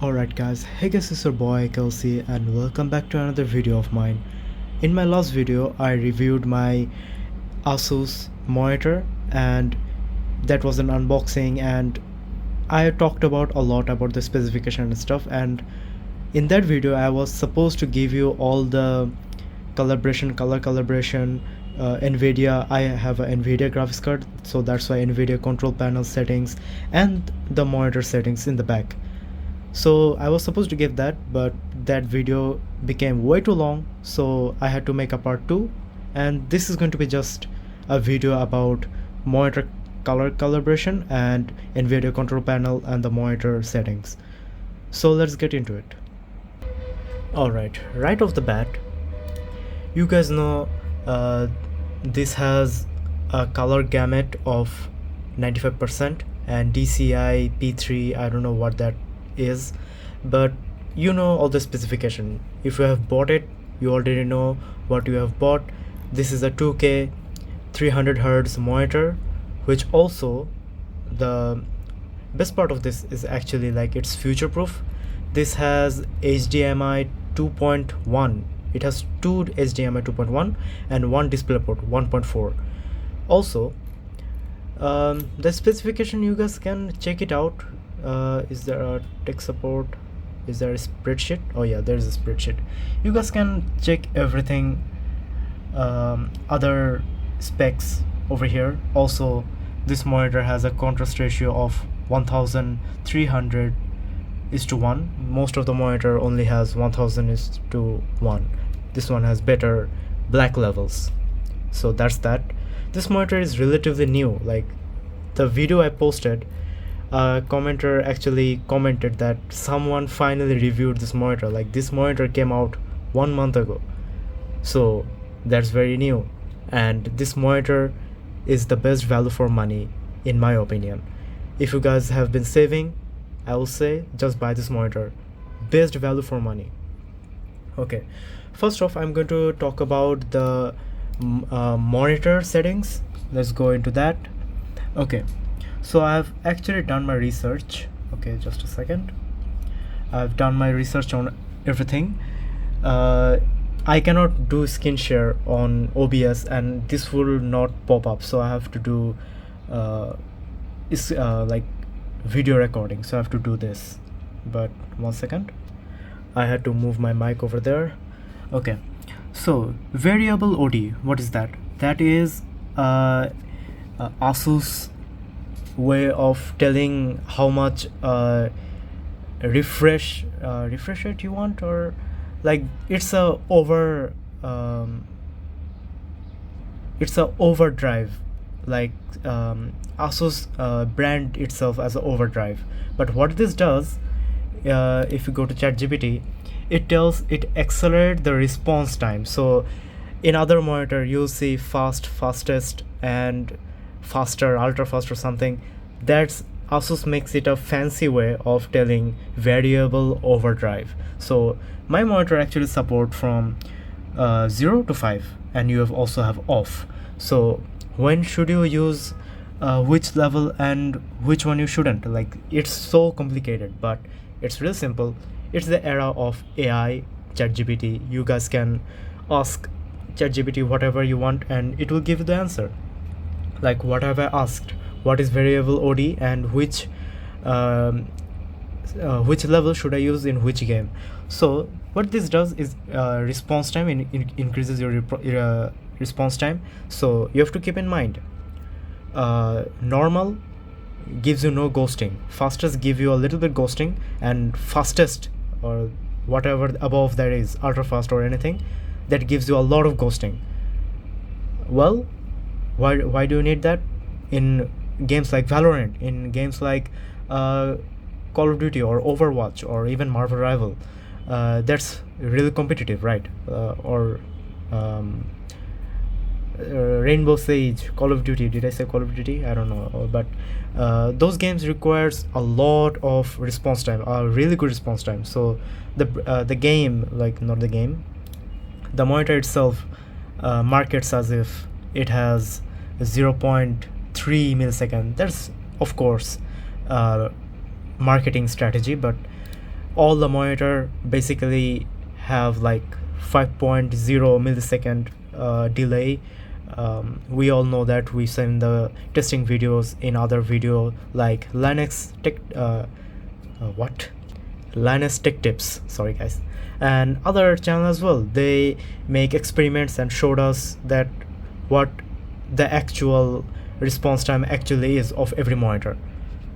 Alright guys, hey guys, it's your boy Kelsey and welcome back to another video of mine. In my last video I reviewed my Asus monitor and that was an unboxing, and I talked about a lot about the specification and stuff, and in that video I was supposed to give you all the color calibration, NVIDIA. I have an NVIDIA graphics card, so that's why NVIDIA control panel settings and the monitor settings in the back. So I was supposed to give that, but that video became way too long, so I had to make a part 2, and this is going to be just a video about monitor color calibration and NVIDIA control panel and the monitor settings. So let's get into it. Alright, right off the bat, you guys know this has a color gamut of 95% and DCI P3, I don't know what that is, but you know all the specification. If you have bought it, you already know what you have bought. This is a 2K 300Hz monitor, which also the best part of this is actually like it's future proof. This has HDMI 2.1. It has two HDMI 2.1 and one DisplayPort 1.4. Also the specification, you guys can check it out. Is there a tech support? Is there a spreadsheet? Oh yeah, there's a spreadsheet. You guys can check everything, other specs over here. Also, this monitor has a contrast ratio of 1300:1. Most of the monitor only has 1000:1. This one has better black levels, so that's that. This monitor is relatively new. Like the video I posted, a commenter actually commented that someone finally reviewed this monitor. Like this monitor came out 1 month ago, so that's very new, and this monitor is the best value for money in my opinion. If you guys have been saving, I will say just buy this monitor. Best value for money. Okay, first off, I'm going to talk about the monitor settings. Let's go into that. Okay, so I've actually done my research. Okay, just a second. I've done my research on everything. I cannot do screen share on OBS and this will not pop up, so I have to do like video recording, so I have to do this. But 1 second, I had to move my mic over there. Okay, so variable OD, what is that? That is Asus way of telling how much refresh rate you want, or like it's a overdrive. Like Asus brand itself as an overdrive, but what this does, if you go to ChatGPT, it tells it accelerate the response time. So in other monitor you'll see fastest and faster, ultra fast or something. That's Asus makes it a fancy way of telling variable overdrive. So my monitor actually support from 0 to 5, and you also have off. So when should you use which level and which one you shouldn't? Like it's so complicated, but it's real simple. It's the era of AI, ChatGPT. You guys can ask ChatGPT whatever you want and it will give you the answer. Like what have I asked? What is variable OD and which level should I use in which game? So what this does is response time increases your response time. So you have to keep in mind, normal gives you no ghosting, fastest give you a little bit ghosting, and fastest or whatever above that is ultra fast or anything that gives you a lot of ghosting. Well, why do you need that in games like Valorant, in games like Call of Duty or Overwatch or even Marvel Rival? That's really competitive, right? Or Rainbow Siege, Call of Duty. Did I say Call of Duty? I don't know, but those games requires a lot of response time, a really good response time. So the game, like not the game, the monitor itself markets as if it has 0.3 millisecond. That's of course marketing strategy, but all the monitor basically have like 5.0 millisecond delay. We all know that. We seen the testing videos in other video like Linux Tech Tips, sorry guys, and other channel as well. They make experiments and showed us that what the actual response time actually is of every monitor.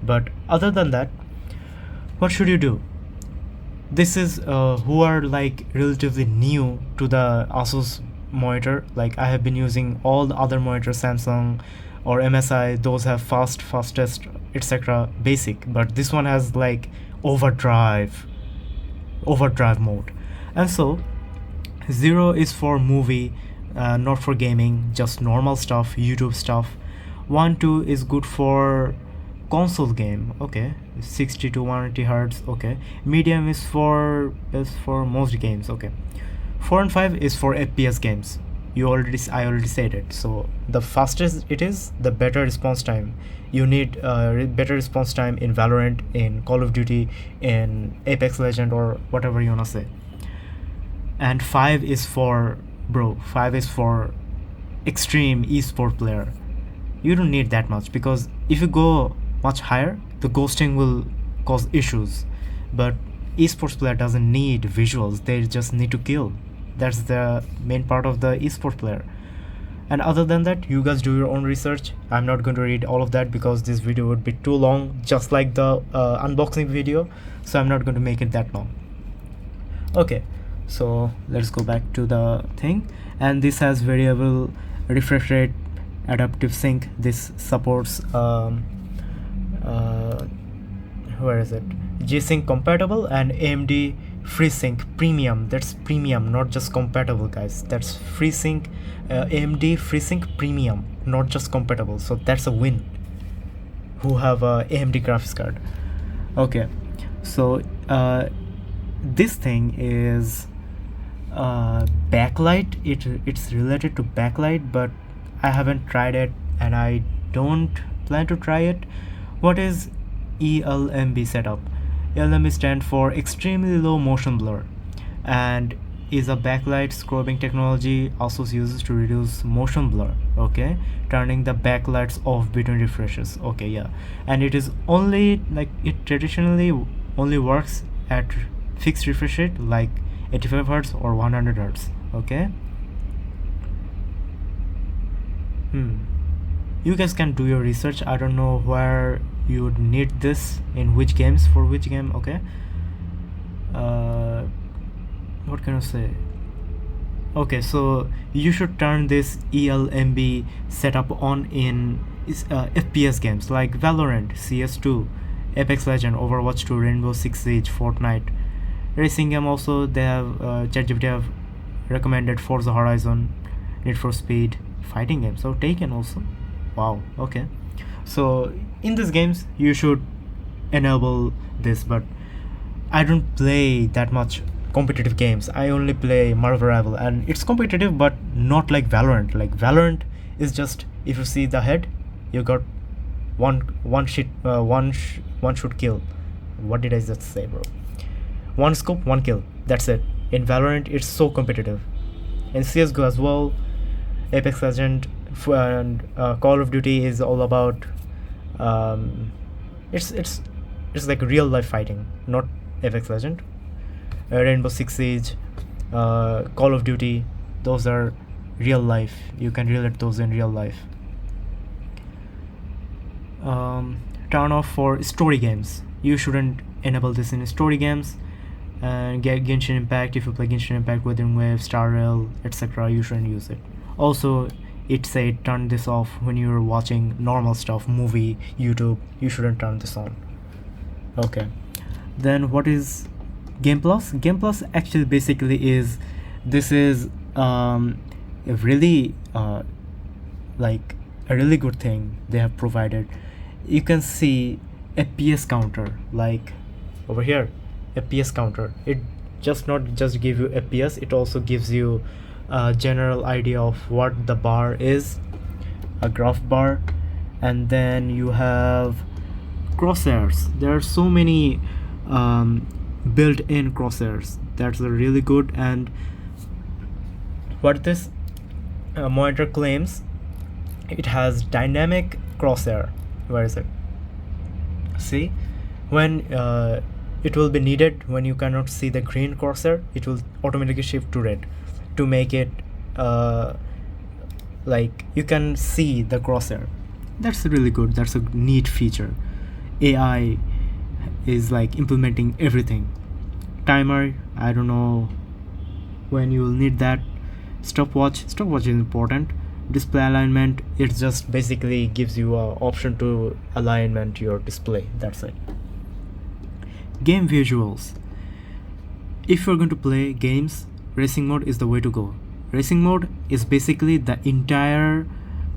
But other than that, what should you do? This is who are like relatively new to the Asus monitor. Like I have been using all the other monitors, Samsung or MSI, those have fastest, etc. basic, but this one has like overdrive mode. And so 0 is for movie, not for gaming, just normal stuff, YouTube stuff. 1, 2 is good for console game, okay, 60 to 180 Hz, okay. Medium is for most games, okay. 4 and 5 is for FPS games. I already said it. So the fastest it is, the better response time. You need better response time in Valorant, in Call of Duty, in Apex Legend, or whatever you wanna say. And 5 is for extreme esport player. You don't need that much, because if you go much higher, the ghosting will cause issues. But esports player doesn't need visuals, they just need to kill. That's the main part of the esport player. And other than that, you guys do your own research. I'm not going to read all of that because this video would be too long, just like the unboxing video, so I'm not going to make it that long. Okay, so let's go back to the thing. And this has variable refresh rate, adaptive sync. This supports where is it, G-Sync compatible, and AMD FreeSync Premium. That's premium, not just compatible, guys. That's FreeSync, AMD FreeSync Premium, not just compatible. So that's a win. Who have a AMD graphics card? Okay, so this thing is backlight. It's related to backlight, but I haven't tried it and I don't plan to try it. What is ELMB setup? ELMB stands for extremely low motion blur and is a backlight scrubbing technology Asus uses to reduce motion blur, okay, turning the backlights off between refreshes, okay, yeah. And it is only like, it traditionally only works at fixed refresh rate like 85 Hz or 100 Hz, okay. You guys can do your research. I don't know where you would need this, in which games, for which game, okay. What can I say? Okay, so you should turn this ELMB setup on in FPS games like Valorant, CS2, Apex Legend, Overwatch 2, Rainbow Six Siege, Fortnite. Racing game also, they have ChatGPT have recommended Forza Horizon, Need for Speed. Fighting games, so Taken also. Wow, okay. So in these games you should enable this, but I don't play that much competitive games. I only play Marvel Rival, and it's competitive but not like Valorant. Like Valorant is just, if you see the head, you got one shoot kill. What did I just say, bro? One scope, one kill, that's it. In Valorant it's so competitive. In CSGO as well, Apex Legend and Call of Duty is all about it's like real life fighting, not Apex Legend. Rainbow Six Siege, Call of Duty, those are real life. You can relate those in real life. Turn off for story games. You shouldn't enable this in story games. And Genshin Impact, if you play Genshin Impact, Wuthering Waves, Star Rail, etc., you shouldn't use it. Also, it said turn this off when you're watching normal stuff, movie, YouTube. You shouldn't turn this on. Okay, then what is GamePlus? GamePlus actually basically is, this is a really like a really good thing they have provided. You can see FPS counter, like over here, FPS counter. It not just give you FPS, it also gives you a general idea of what the bar is, a graph bar. And then you have crosshairs. There are so many built-in crosshairs. That's a really good. And what this monitor claims, it has dynamic crosshair. Where is it? See, when it will be needed, when you cannot see the green crosshair, it will automatically shift to red to make it like you can see the crosshair. That's really good. That's a neat feature. AI is like implementing everything. Timer, I don't know when you will need that. Stopwatch is important. Display alignment, it just basically gives you a option to alignment your display. That's it. Game visuals. If you're going to play games, racing mode is the way to go. Racing mode is basically the entire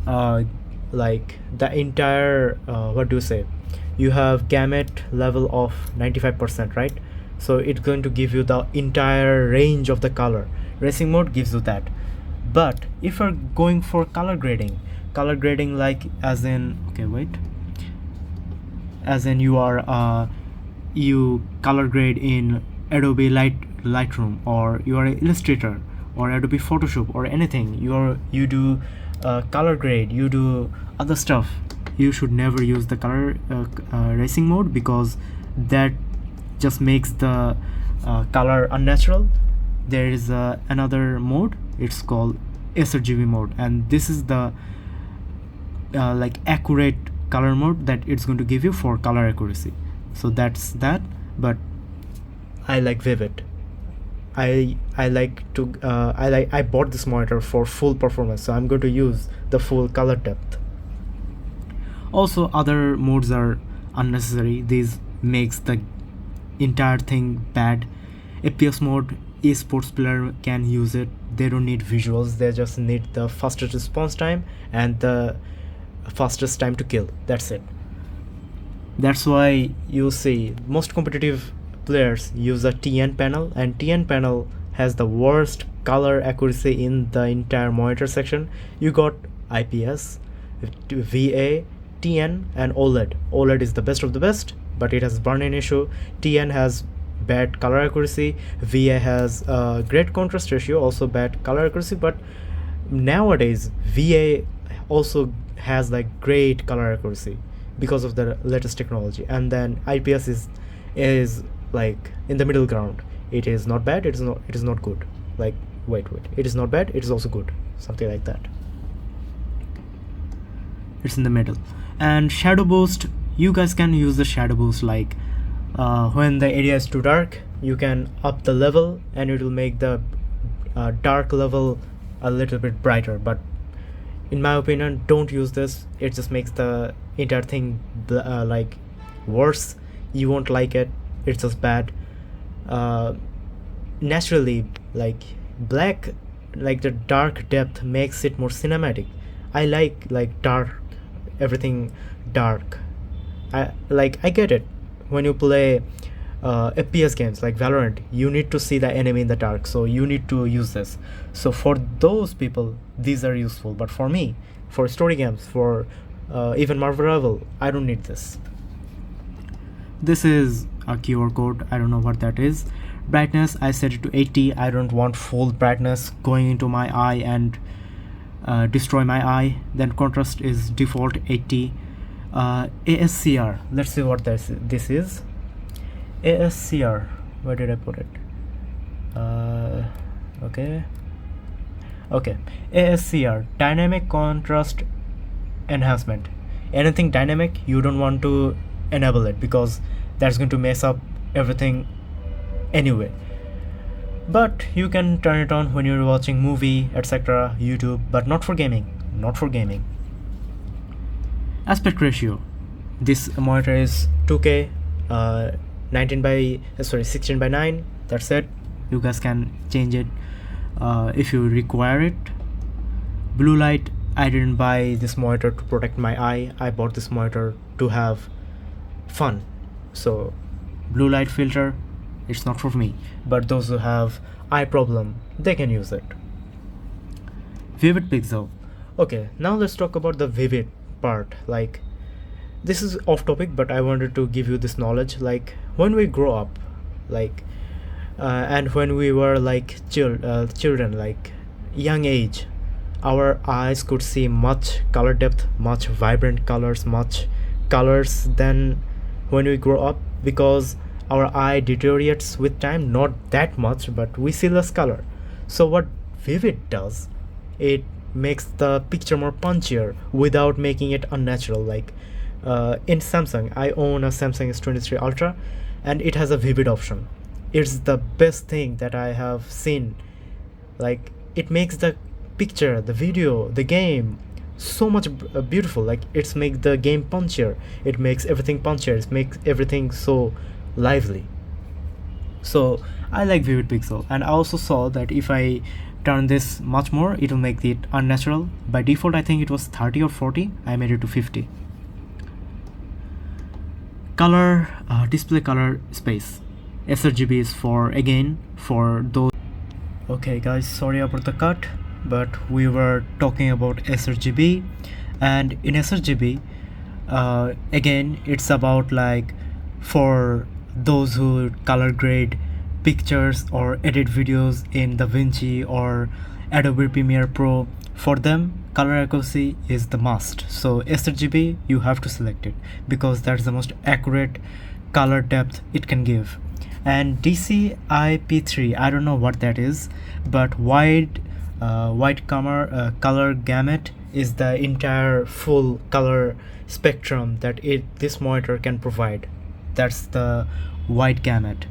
what do you say, you have gamut level of 95%, right? So it's going to give you the entire range of the color. Racing mode gives you that. But if you're going for color grading like as in, okay, wait, as in you are you color grade in Adobe Lightroom, or you are an illustrator or Adobe Photoshop or anything, you do color grade, you do other stuff, you should never use the color racing mode, because that just makes the color unnatural. There is another mode, it's called sRGB mode, and this is the like accurate color mode that it's going to give you for color accuracy. So that's that. But I like vivid. I bought this monitor for full performance, so I'm going to use the full color depth. Also, other modes are unnecessary. This makes the entire thing bad. FPS mode, esports player can use it. They don't need visuals, they just need the fastest response time and the fastest time to kill. That's it. That's why you see most competitive players use a TN panel, and TN panel has the worst color accuracy in the entire monitor section. You got IPS, VA, TN and OLED. OLED is the best of the best, but it has burn-in issue. TN has bad color accuracy. VA has great contrast ratio, also bad color accuracy, but nowadays VA also has like great color accuracy because of the latest technology. And then IPS is like in the middle ground. It is not bad, it is not good. Like wait, it is not bad, it is also good, something like that. It's in the middle. And shadow boost, you guys can use the shadow boost like when the area is too dark, you can up the level and it will make the dark level a little bit brighter. But in my opinion, don't use this. It just makes the entire thing like worse. You won't like it. It's just bad. Naturally, like black, like the dark depth makes it more cinematic. I like dark, everything dark. I get it. When you play FPS games like Valorant, you need to see the enemy in the dark, so you need to use this. So for those people, these are useful. But for me, for story games, for even Marvel Rival, I don't need this. This is a QR code. I don't know what that is. Brightness, I set it to 80. I don't want full brightness going into my eye and destroy my eye. Then contrast is default 80. ASCR, let's see what this is. ASCR, where did I put it? Okay, ASCR, dynamic contrast enhancement. Anything dynamic, you don't want to enable it because that's going to mess up everything anyway. But you can turn it on when you're watching movie, etc., YouTube, but not for gaming. Aspect ratio, this monitor is 2K, 16 by 9. That's it. You guys can change it if you require it. Blue light, I didn't buy this monitor to protect my eye. I bought this monitor to have fun. So blue light filter, it's not for me, but those who have eye problem, they can use it. Vivid pixel. Okay, now let's talk about the vivid part. Like, this is off topic, but I wanted to give you this knowledge. Like, when we grow up, like and when we were like children, like young age, our eyes could see much color depth, much vibrant colors, much colors than when we grow up, because our eye deteriorates with time, not that much, but we see less color. So what Vivid does, it makes the picture more punchier without making it unnatural. Like in Samsung, I own a Samsung S23 Ultra, and it has a Vivid option. It's the best thing that I have seen. Like, it makes the picture, the video, the game so much beautiful. Like, it's make the game punchier, it makes everything punchier, it makes everything so lively. So I like Vivid Pixel, and I also saw that if I turn this much more, it will make it unnatural. By default I think it was 30 or 40, I made it to 50. Color, display color space, sRGB is for those. Okay guys, sorry about the cut, but we were talking about sRGB, and in sRGB again it's about like for those who color grade pictures or edit videos in DaVinci or Adobe Premiere Pro. For them, color accuracy is the must. So sRGB, you have to select it because that's the most accurate color depth it can give. And DCI-P3, I don't know what that is, but wide color gamut is the entire full color spectrum that this monitor can provide. That's the wide gamut.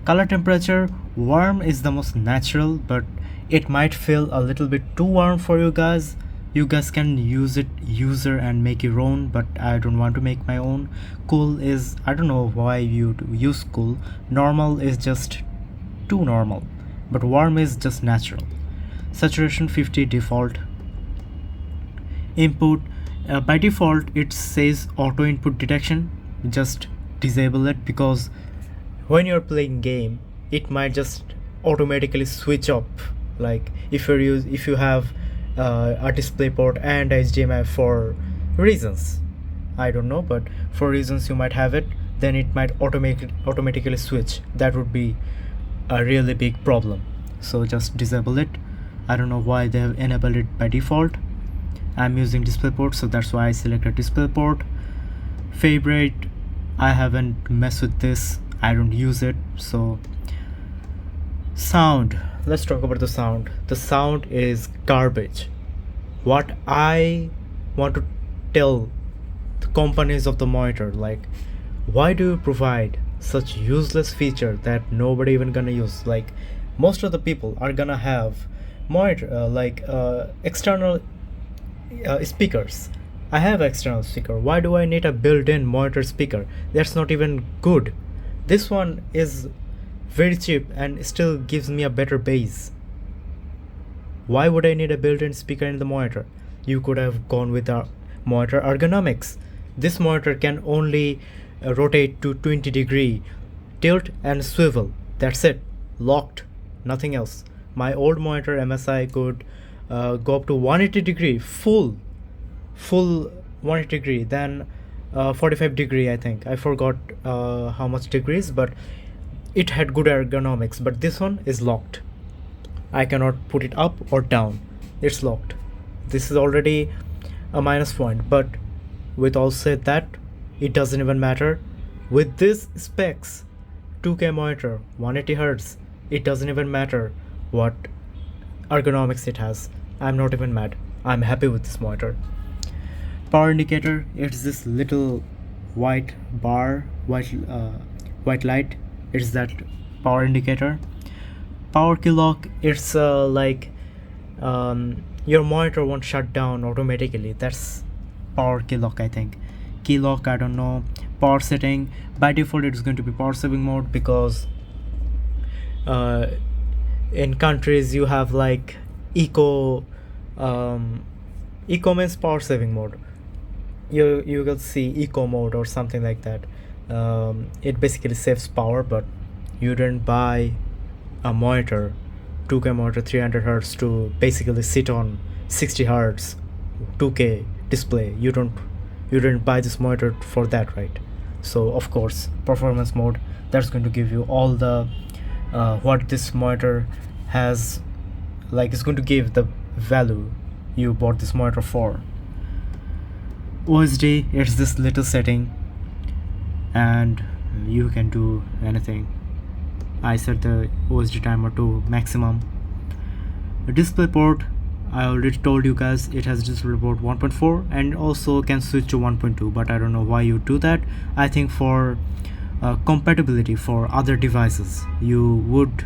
Color temperature, warm is the most natural, but it might feel a little bit too warm for you guys. You guys can use user and make your own, but I don't want to make my own. Cool is, I don't know why you use cool. Normal is just too normal, but warm is just natural. Saturation 50 default. Input, by default it says auto input detection. Just disable it, because when you're playing game it might just automatically switch up. Like if you have a DisplayPort and HDMI for reasons, I don't know, but for reasons you might have it, then it might automatically switch. That would be a really big problem. So just disable it. I don't know why they have enabled it by default. I'm using DisplayPort, so that's why I selected DisplayPort. Favorite, I haven't messed with this, I don't use it. So sound, let's talk about the sound. The sound is garbage. What I want to tell the companies of the monitor, like, why do you provide such useless feature that nobody even gonna use? Like, most of the people are gonna have monitor external speakers. I have external speaker. Why do I need a built-in monitor speaker? That's not even good. This one is very cheap and still gives me a better bass. Why would I need a built-in speaker in the monitor? You could have gone with a monitor ergonomics. This monitor can only rotate to 20-degree tilt and swivel. That's it. Locked. Nothing else. My old monitor MSI could go up to 180-degree, full 180-degree, then 45-degree, I think. I forgot how much degrees, but it had good ergonomics. But this one is locked. I cannot put it up or down. It's locked. This is already a minus point, but with all said that, it doesn't even matter. With this specs, 2K monitor, 180Hz, it doesn't even matter what ergonomics it has. I'm not even mad. I'm happy with this monitor. Power indicator, it's this little white bar, white light. It's that power indicator. Power key lock, it's your monitor won't shut down automatically. That's power key lock, I think. Key lock, I don't know. Power setting, by default it's going to be power saving mode, because in countries you have like eco means power saving mode. You will see eco mode or something like that. It basically saves power, but you didn't buy a monitor, 2K monitor 300Hz, to basically sit on 60Hz 2K display. You didn't buy this monitor for that, right? So of course performance mode, That's going to give you all the what this monitor has, like it's going to give the value you bought this monitor for. OSD, it's this little setting and you can do anything. I set the OSD timer to maximum. The DisplayPort, I already told you guys, it has DisplayPort 1.4 and also can switch to 1.2, but I don't know why you do that. I think for compatibility for other devices you would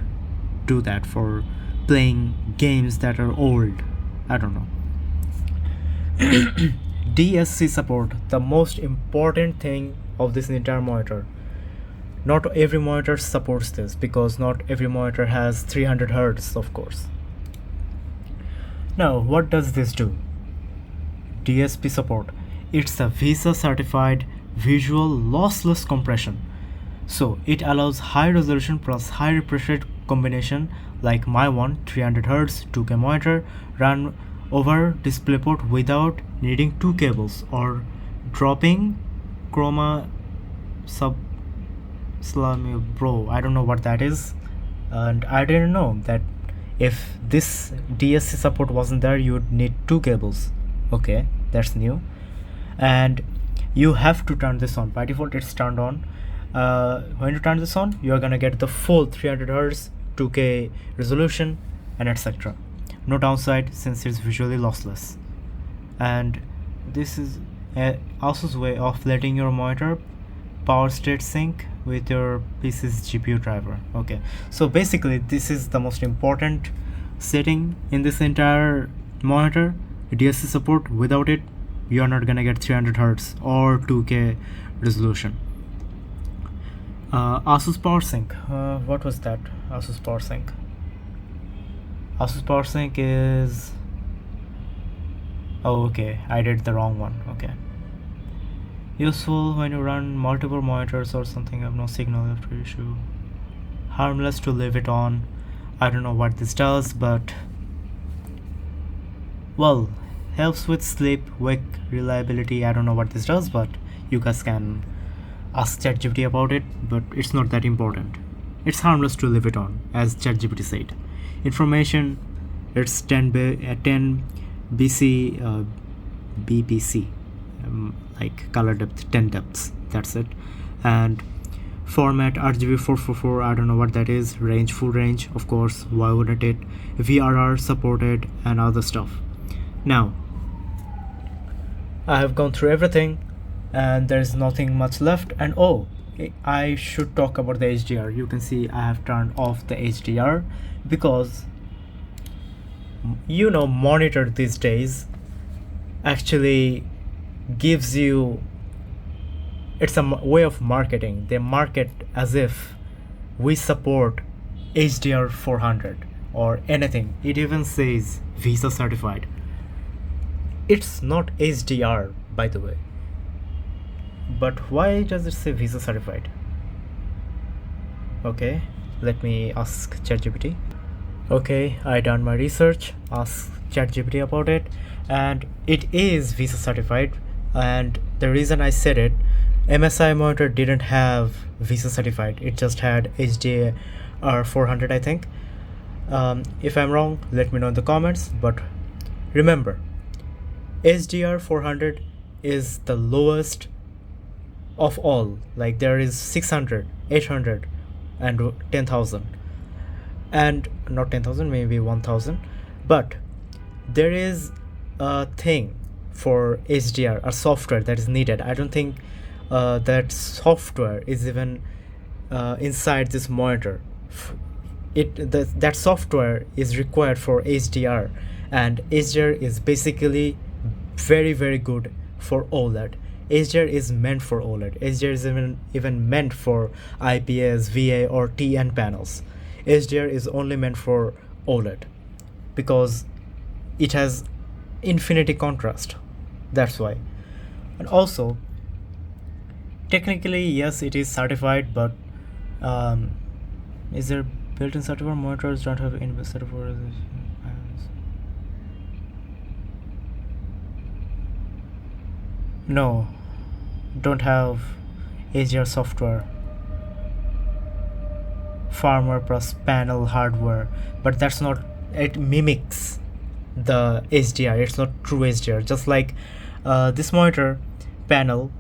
do that, for playing games that are old. I don't know. DSC support, the most important thing of this entire monitor. Not every monitor supports this because not every monitor has 300Hz, of course. Now what does this do? DSP support, it's a VESA certified visual lossless compression, so it allows high resolution plus high refresh rate combination, like my one 300Hz 2K monitor run over DisplayPort without needing two cables or dropping chroma sub bro, I don't know what that is, and I didn't know that if this DSC support wasn't there you would need two cables. Okay, that's new. And you have to turn this on. By default it's turned on. When you turn this on, you're gonna get the full 300Hz 2K resolution and etc. No downside since it's visually lossless. And this is Asus way of letting your monitor power state sync with your PC's GPU driver. Okay, so basically this is the most important setting in this entire monitor, DSC support. Without it you are not gonna get 300Hz or 2K resolution. Asus PowerSync, what was that? Asus PowerSync is, oh okay, I did the wrong one. Okay, useful when you run multiple monitors or something, have no signal after issue. Harmless to leave it on. I don't know what this does, but well, helps with sleep, wake reliability. I don't know what this does, but you guys can ask ChatGPT about it, but it's not that important. It's harmless to leave it on, as ChatGPT said. Information, it's 10 BC BPC, like color depth 10 depths, that's it. And format RGB 444, I don't know what that is. Range, full range, of course, why wouldn't it? VRR supported and other stuff. Now I have gone through everything and there's nothing much left. And oh, I should talk about the HDR. You can see I have turned off the HDR because you know, monitor these days actually gives you, it's a way of marketing. They market as if we support HDR 400 or anything. It even says VESA certified. It's not HDR, by the way, but why does it say VESA certified? Okay, let me ask ChatGPT. Okay, I done my research, asked ChatGPT about it, and it is VESA certified. And the reason I said it, MSI monitor didn't have VESA certified, it just had HDR 400, I think. If I'm wrong, let me know in the comments, but remember, HDR 400 is the lowest of all. Like there is 600, 800 and 10,000, and not 10,000, maybe 1,000, but there is a thing for HDR, a software that is needed. I don't think that software is even inside this monitor. That software is required for HDR, and HDR is basically very good for OLED. HDR is meant for OLED. HDR is even meant for IPS, VA or TN panels. HDR is only meant for OLED because it has infinity contrast. That's why. And also, technically yes, it is certified, but is there built-in certified monitors don't have any certified? No, don't have HDR software. firmware plus panel hardware, but that's not, it mimics the HDR. It's not true HDR. Just like this monitor panel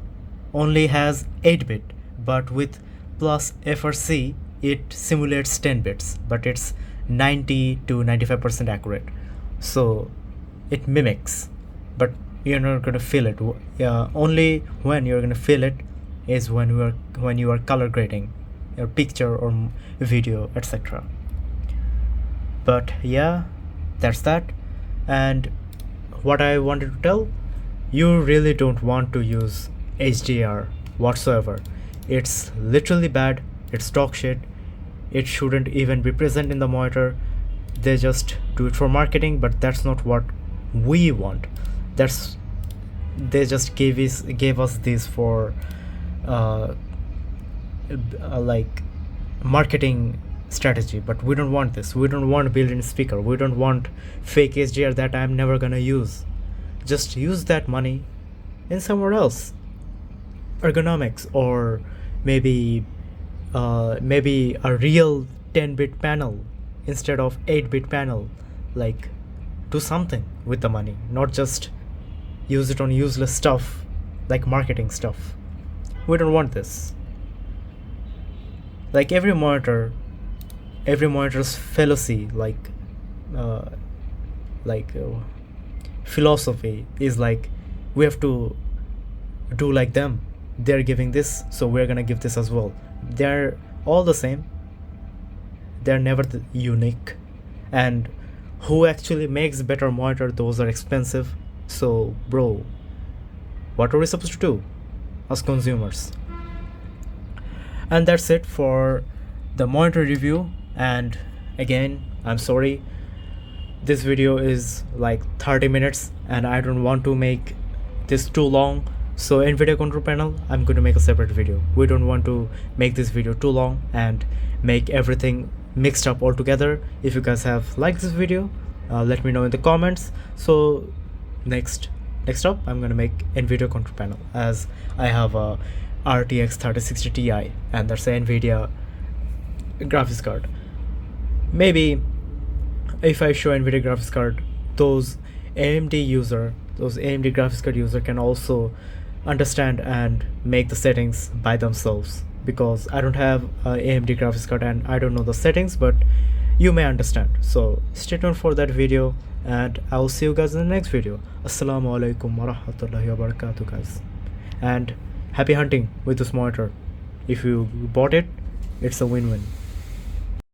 only has 8-bit, but with plus FRC it simulates 10 bits, but it's 90 to 95% accurate. So it mimics, but you're not gonna feel it. Only when you're gonna feel it is when you are color grading your picture or video, etc. But yeah, that's that. And what I wanted to tell you, really don't want to use HDR whatsoever. It's literally bad. It's dog shit. It shouldn't even be present in the monitor. They just do it for marketing, but that's not what we want. They just gave us this for like marketing strategy, but we don't want this. We don't want built-in speaker. We don't want fake HDR that I'm never gonna use. Just use that money in somewhere else. Ergonomics, or maybe a real 10-bit panel instead of 8-bit panel. Like, do something with the money, not just use it on useless stuff like marketing stuff. We don't want this. Like every monitor's philosophy, philosophy is like, we have to do like them. They're giving this, so we're gonna give this as well. They're all the same. They're never unique. And who actually makes better monitor? Those are expensive. So bro, what are we supposed to do as consumers? And that's it for the monitor review. And again, I'm sorry, this video is like 30 minutes and I don't want to make this too long. So NVIDIA control panel, I'm going to make a separate video. We don't want to make this video too long and make everything mixed up all together. If you guys have liked this video, let me know in the comments. So next up, I'm going to make NVIDIA control panel, as I have a RTX 3060 Ti and that's an NVIDIA graphics card. Maybe if I show NVIDIA graphics card, those AMD graphics card user can also understand and make the settings by themselves, because I don't have a AMD graphics card and I don't know the settings, but you may understand. So stay tuned for that video and I'll see you guys in the next video. Assalamu alaikum warahmatullahi wabarakatuh, guys, and happy hunting with this monitor. If you bought it, it's a win-win.